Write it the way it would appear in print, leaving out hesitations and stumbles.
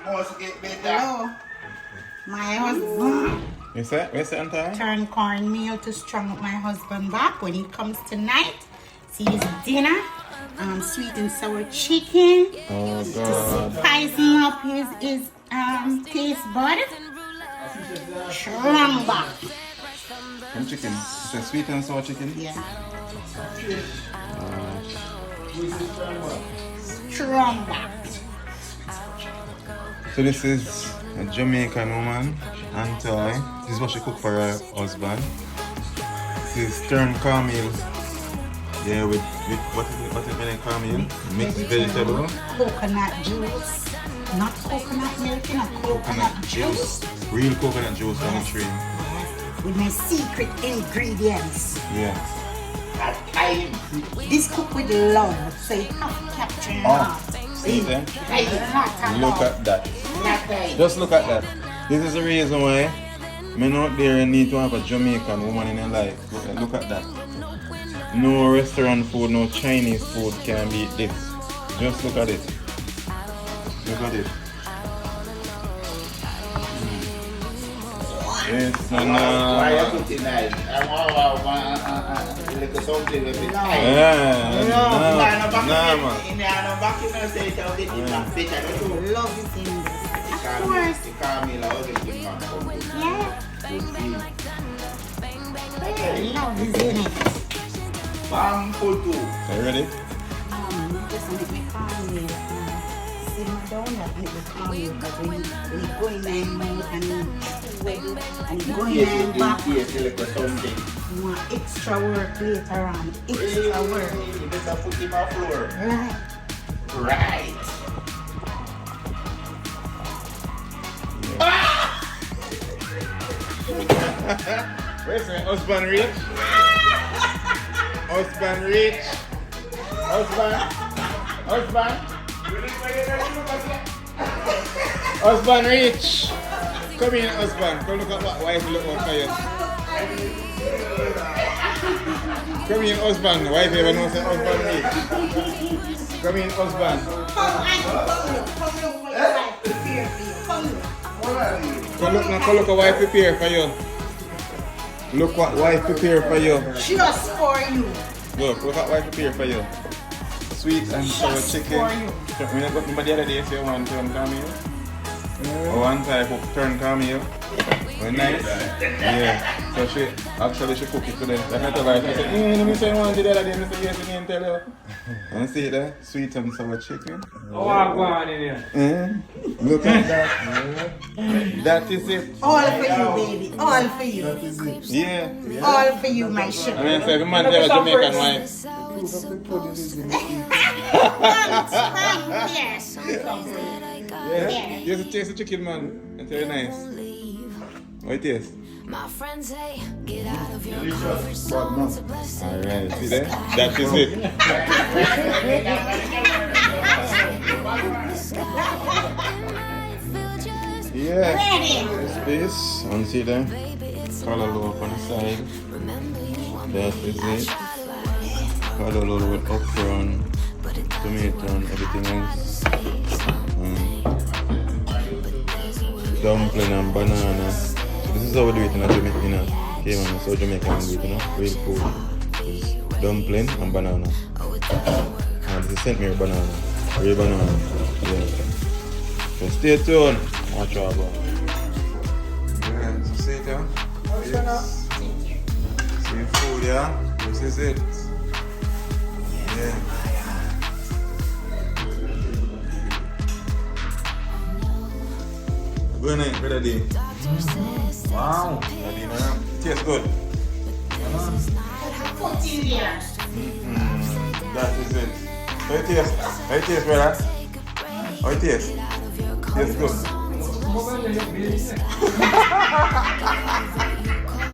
must get better. Hello. My husband What's that? turned cornmeal to strong up my husband back when he comes tonight. See his dinner. Sweet and sour chicken. Oh To God. spice up his taste bud. Strong back. And chicken. It's a sweet and sour chicken. Yeah. Strong back. So this is a Jamaican woman, Antoy. This is what she cooked for her husband. This is turned cornmeal. Yeah, with what is it cornmeal? Mixed vegetable. Coconut juice. Not coconut milk, not coconut juice. Real coconut juice on the tree. With my secret ingredients. Yeah. This cook with love, so you have to capture your heart. See them? Look Look at that. Just look at that. This is the reason why men out there need to have a Jamaican woman in your life. Look at that. No restaurant food, no Chinese food can beat this. Just look at it. Look at it. Yes, Why you put it nice? I want like something with it. Love is in this. Of course. Yeah. Love is in it. Bam, full too. Are you ready? Just make me calm. Simmer down that make me calm because when you go in my mouth and you chew it and you go in my back, you want extra work later on. Extra work. You better put him on floor. Right. Right. Where's my husband rich? Husband rich? Husband rich! Come in, husband. Come look at what wife look out for you. Come in, husband. Wife ever know say husband rich. Come in, husband. Come look at wife prepare for you. Look what wife prepare for you. Just for you. Look at wife prepare for you. Sweet and sour chicken. When I got my the other day, say one turn cameo. One type of turn cameo. Very nice. Yeah. So she cooked it today. Like I told her, I said, let me say one the other day. I said, yes, you can tell her. And see there? Sweet and sour chicken. Oh, I'm going in here. Look at that. That is it. All for you, baby. All for you. Yeah. All for you, my sugar. I mean, say, the man have a Jamaican wife. Yes. Yeah. You have to taste the chicken, man. It's very nice. What it is? My friends say, get out of your comfort zone. It's a blessing. Alright, see there? That is it. Yeah. This piece, and see there? Color loaf on the side. That is it. Color loaf with okra and tomato and everything else. Dumpling and banana. So this is how we do it in a Jamaican. Okay, man, so Jamaican do it, you know, real food. It's dumpling and banana. And this is St. Mary banana. Real banana. Yeah. So stay tuned. Watch out, bro. Yeah, so see it, yeah? Yes. See food, yeah? This is it. Yeah. Good night, brother D. Wow. Tastes good. 14 years. That is it. How it tastes? How it tastes, brother? How it tastes? Tastes good.